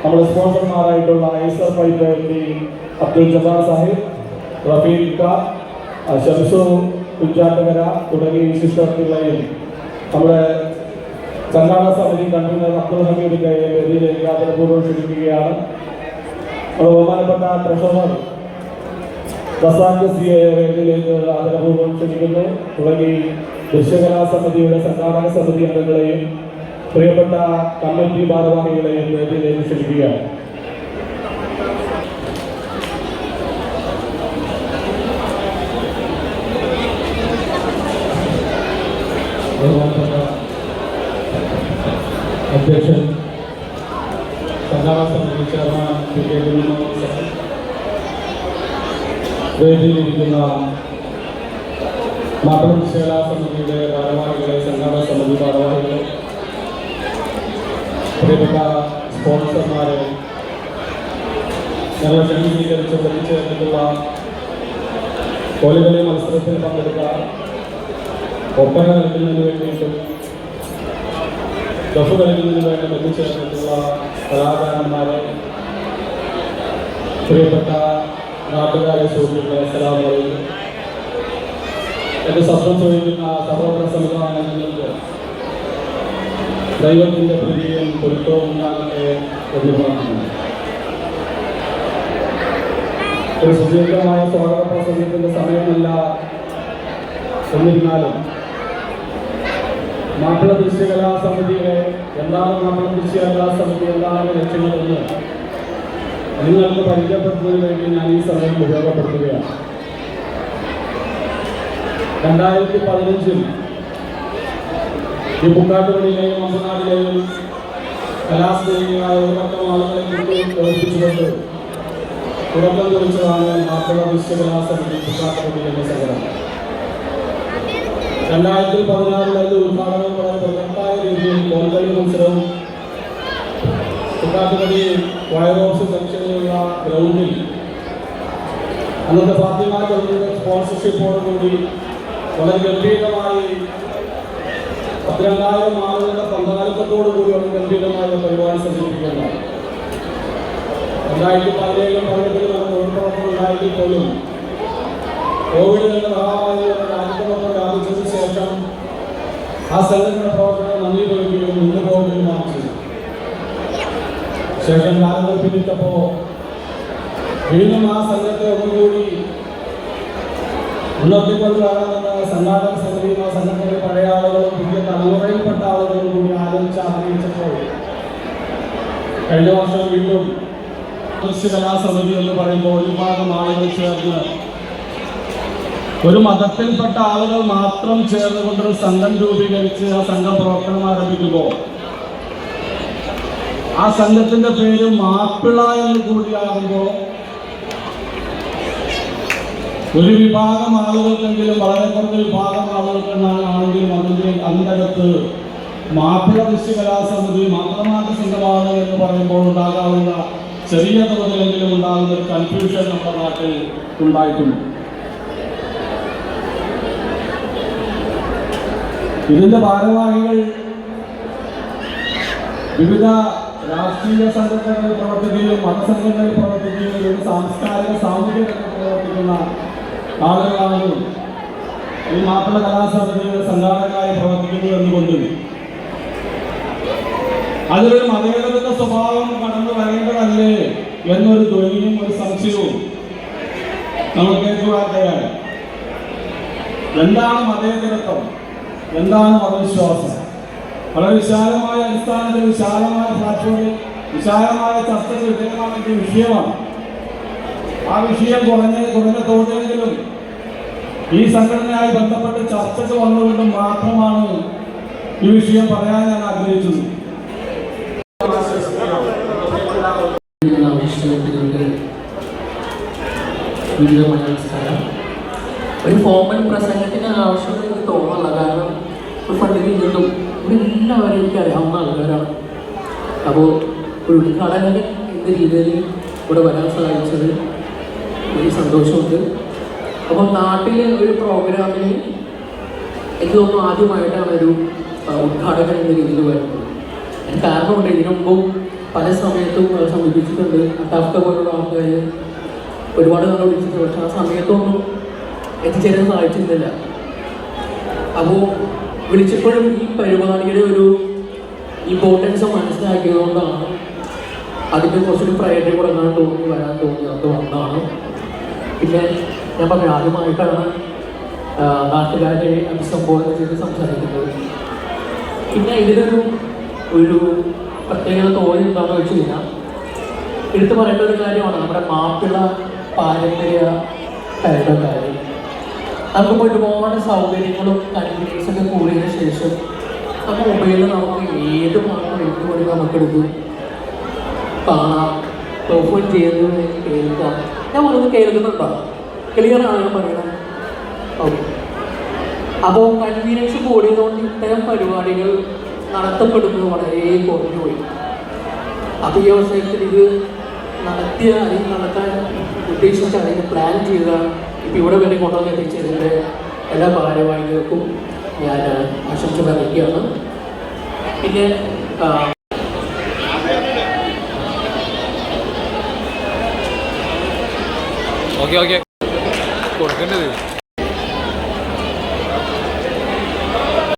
നമ്മുടെ സ്പോൺസർമാരായിട്ടുള്ള IISER pipe Abdul Jabbar Sahib, Rafiqa, Shamsu കുഞ്ചാട്ടകര തുടങ്ങിയ വിശിഷ്ടങ്ങളെയും നമ്മുടെ സംഘാടക സമിതി കൺവീനർ അബ്ദുൽ ഹമീദിന്റെ വേദിയിലേക്ക് ആദരപൂർവ്വം ക്ഷണിക്കുകയാണ്. ബഹുമാനപ്പെട്ട ട്രഷറർ റസാഖ് സിയെ വേദിയിലേക്ക് ആദരപൂർവ്വം ക്ഷണിക്കുന്നു. തുടങ്ങി ദൃശ്യകലാ സമിതിയുടെ സംഘാടക സമിതി അംഗങ്ങളെയും പ്രിയപ്പെട്ട കമ്മിറ്റി ഭാരവാഹികളെയും വേദിയിലേക്ക് ക്ഷണിക്കുകയാണ്. അധ്യക്ഷൻ സംഘാടക സമിതി ചെയർമാൻ പി കെ വേദിയിലിരിക്കുന്ന മാപ്പിള ദൃശ്യകലാ സമിതിയുടെ ഭാരവാഹികളെ, സംഘാടക സമിതി ഭാരവാഹികളെ, പ്രിയപ്പെട്ട സ്പോൺസർമാരെ, ഞങ്ങൾ ക്ഷണിച്ചീകരിച്ച് ഒന്നിച്ചേർന്നിട്ടുള്ള കോലുകളി മത്സരത്തിൽ പങ്കെടുത്ത ഒപ്പന കളിക്കുന്നതിന് വേണ്ടിയിട്ടും ദഫ് കളിക്കുന്നതിന് വേണ്ടി എത്തിച്ചേർന്നിട്ടുള്ള കലാകാരന്മാരെ, പ്രിയപ്പെട്ട നാട്ടുകാരെ, സുഹൃത്തുക്കളെ, അസ്സലാമു അലൈക്കും. എൻ്റെ ശബ്ദം ചോദിക്കുന്ന സഹോദര സംവിധാനങ്ങൾക്ക് ദൈവത്തിൻ്റെ പ്രീതിയും പൊരുത്തവും ഉണ്ടാകട്ടെ എന്ന് പ്രാർത്ഥിക്കുന്നു. ഒരു സുദീർഘമായ സ്വാഗത പ്രസംഗത്തിൻ്റെ സമയമല്ല. എന്നിരുന്നാലും മാപ്പിള ദൃശ്യകലാ സമിതിയുടെ എന്താണ് മാപ്പിള ദൃശ്യകലാ സമിതി എന്താണ് ലക്ഷ്യങ്ങളെന്ന് നിങ്ങൾക്ക് പരിചയപ്പെടുത്തുന്നതിന് വേണ്ടി ഞാൻ ഈ സമയം ഉപയോഗപ്പെടുത്തുകയാണ്. 2015 ഈ പുക്കാട്ടുപടിയിലെയും അമ്പനാടിലെയും കലാസ്നേഹികളായ ഒരു പക്കം ആളുകളെ പ്രവർത്തിച്ചുകൊണ്ട് തുടക്കം കുറിച്ചതാണ് മാപ്പിള ദൃശ്യകലാ സമിതി പുക്കാട്ടുപടി എന്ന സംഘടന. 2016 ഉദ്ഘാടനം വളരെ ബൃഹത്തായ രീതിയിൽ കോൽക്കളി മത്സരവും പുക്കാട്ടുപടി വയറോസ് ജംഗ്ഷനിലുള്ള ഗ്രൗണ്ടിൽ അന്നത്തെ ഫാത്തിമ ചൗധരിയുടെ സ്പോൺസർഷിപ്പോടുകൂടി വളരെ ഗംഭീരമായി 12,000 ആളുകളുടെ പങ്കാളിത്തത്തോടുകൂടി വളരെ ഗംഭീരമായ പരിപാടി സംഘടിപ്പിക്കുകയുണ്ടായി. 2017 പതിനെട്ടിൽ ഉണ്ടായെങ്കിൽ പോലും കോവിഡ് എന്ന മഹാമാരി രാജ്യത്തോടൊപ്പം വ്യാപിച്ചതിന് ശേഷം ആ സംഘടനയുടെ പ്രവർത്തനം നന്ദി പറയുകയും മുന്നു പോവുകയുമാണ് ചെയ്തു. ശേഷം കാലങ്ങൾ പിന്നിട്ടപ്പോൾ വീണ്ടും ആ സംഘത്തെ ഒന്നുകൂടി ഉണർത്തിക്കൊണ്ടുവരണമെന്ന് സംഘാടക സമിതിയും ആ സംഘടനയിലെ പഴയ ആളുകളും പുതിയ തലമുറയിൽപ്പെട്ട ആളുകളും കൂടി ആലോചിച്ച് ആഗ്രഹിച്ചപ്പോൾ കഴിഞ്ഞ വർഷം വീണ്ടും ദൃശ്യകലാ സമിതി എന്ന് പറയുമ്പോൾ ഒരു ഭാഗം ആളുകൾ ചേർന്ന് ഒരു മതത്തിൽപ്പെട്ട ആളുകൾ മാത്രം ചേർന്നുകൊണ്ടൊരു സംഘം രൂപീകരിച്ച് ആ സംഘം പ്രവർത്തനം ആരംഭിക്കുമ്പോൾ ആ സംഘത്തിന്റെ പേര് മാപ്പിള എന്ന് കൂടിയാകുമ്പോൾ ഒരു വിഭാഗം ആളുകൾക്കെങ്കിലും വളരെ കുറഞ്ഞ വിഭാഗം ആളുകൾക്കെന്നാണെങ്കിലും അതിൻ്റെ അകത്ത് മാപ്പിള ദൃശ്യകലാ സമിതി മാത്രമായിട്ട് സംഘമാണ് എന്ന് പറയുമ്പോൾ ഉണ്ടാകാവുന്ന ചെറിയ തോതിലെങ്കിലും ഉണ്ടാകുന്ന ഒരു കൺഫ്യൂഷൻ നമ്മുടെ നാട്ടിൽ ഉണ്ടായിട്ടുണ്ട്. ഇതിന്റെ ഭാരവാഹികൾ വിവിധ രാഷ്ട്രീയ സംഘടനകളിൽ പ്രവർത്തിക്കുകയും മതസംഘടനകളിൽ പ്രവർത്തിക്കുകയും സാംസ്കാരിക സാമൂഹിക രംഗത്ത് പ്രവർത്തിക്കുന്ന ആളുകളാണ് ഈ മാപ്പിള കലാസമിതിയുടെ സംഘാടകരായി പ്രവർത്തിക്കുന്നു എന്നുകൊണ്ട് അതിലൊരു മതേതരത്തിന്റെ സ്വഭാവം കടന്നു വരേണ്ടതല്ലേ എന്നൊരു ധ്വനിയും ഒരു സംശയവും നമ്മൾ കേൾക്കുവാൻ. എന്താണ് മതേതരത്വം, എന്താണ് മതവിശ്വാസം? വളരെ വിശാലമായ അടിസ്ഥാനത്തിൽ, വിശാലമായ പ്ലാറ്റ്ഫോമിൽ, വിശാലമായ ചർച്ചയ്ക്ക് വിധേയമാക്കിയ വിഷയമാണ്. ആ വിഷയം കുറഞ്ഞ തോതിലെങ്കിലും ഈ സംഘടനയായി ബന്ധപ്പെട്ട് ചർച്ചയ്ക്ക് വന്നുകൊണ്ടും മാത്രമാണ് ഈ വിഷയം പറയാൻ ഞാൻ ആഗ്രഹിച്ചത്. ഒരു ഫോമൽ പ്രസംഗത്തിന് ആവശ്യമെന്ന് എനിക്ക് തോന്നുന്നില്ല. കാരണം ഒരു ഫണ്ടിൽ നിന്നും എല്ലാവരും എനിക്ക് അറിയാവുന്ന ആൾക്കാരാണ്. അപ്പോൾ ഒരു ഉദ്ഘാടകൻ എന്ന രീതിയിൽ ഇവിടെ വരാൻ സാധിച്ചത് എനിക്ക് സന്തോഷമുണ്ട്. അപ്പോൾ നാട്ടിലെ ഒരു പ്രോഗ്രാമിന് എനിക്ക് തോന്നുന്നു ആദ്യമായിട്ടാണ് ഒരു ഉദ്ഘാടകൻ എന്ന രീതിയിൽ വരുന്നത്. കാരണമുണ്ട്, ഇതിനു മുമ്പും പല സമയത്തും സമീപിച്ചിട്ടുണ്ട്. അട്ടാഫ്ക പോലുള്ള ആൾക്കാർ ഒരുപാട് നാൾ വിളിച്ചിട്ടുണ്ട്. പക്ഷെ ആ സമയത്തൊന്നും എത്തിച്ചേരാൻ സാധിച്ചിരുന്നില്ല. അപ്പോൾ വിളിച്ചപ്പോഴും ഈ പരിപാടിയുടെ ഒരു ഇമ്പോർട്ടൻസ് മനസ്സിലാക്കിയതുകൊണ്ടാണ് അതിന് കുറച്ചൊരു പ്രയോറിറ്റി കൊടുക്കാൻ വരാൻ തോന്നി അത് വന്നതാണ്. പിന്നെ ഞാൻ പറഞ്ഞു ആദ്യമായിട്ടാണ് നാട്ടുകാരെ അഭിസംബോധന ചെയ്ത് സംസാരിക്കുന്നത്. പിന്നെ ഇതിനൊരു പ്രത്യേകത തോന്നി എന്താണെന്ന് വെച്ച് കഴിഞ്ഞാൽ എടുത്തു പറയേണ്ട ഒരു കാര്യമാണ് നമ്മുടെ മാപ്പിള പാരമ്പര്യ കാര്യം. നമുക്കിപ്പോൾ ഒരുപാട് സൗകര്യങ്ങളും കൺവീനിയൻസൊക്കെ കൂടിയതിന് ശേഷം നമ്മുടെ മൊബൈലിൽ നമുക്ക് ഏത് പാട്ടും എന്തുകൊണ്ട് നമുക്കെടുത്ത് കാണാം, പെർഫോം ചെയ്യുന്നത് കേൾക്കാം. ഞാൻ പറയുന്നത് കേൾക്കുന്നുണ്ടോ? ക്ലിയറാണ് ഞാൻ പറയുന്നത്. ഓക്കെ. അപ്പോൾ കൺവീനിയൻസ് കൂടിയതുകൊണ്ട് ഇത്തരം പരിപാടികൾ നടത്തപ്പെടുന്നത് വളരെ കുറഞ്ഞു പോയി. അപ്പോൾ ഈ അവസരത്തിൽ ഇത് നടത്തിയ അല്ലെങ്കിൽ നടത്താൻ ഉദ്ദേശിച്ച അല്ലെങ്കിൽ പ്ലാൻ ചെയ്ത ഇപ്പോൾ ഇവിടെ വരെ കൊണ്ടുവന്ന് എത്തിച്ചതിൻ്റെ എല്ലാ ഭാരവാഹികൾക്കും ഞാൻ ആശംസ അറിയിക്കുകയാണ്. പിന്നെ ഓക്കെ കൊടുക്കേണ്ടത്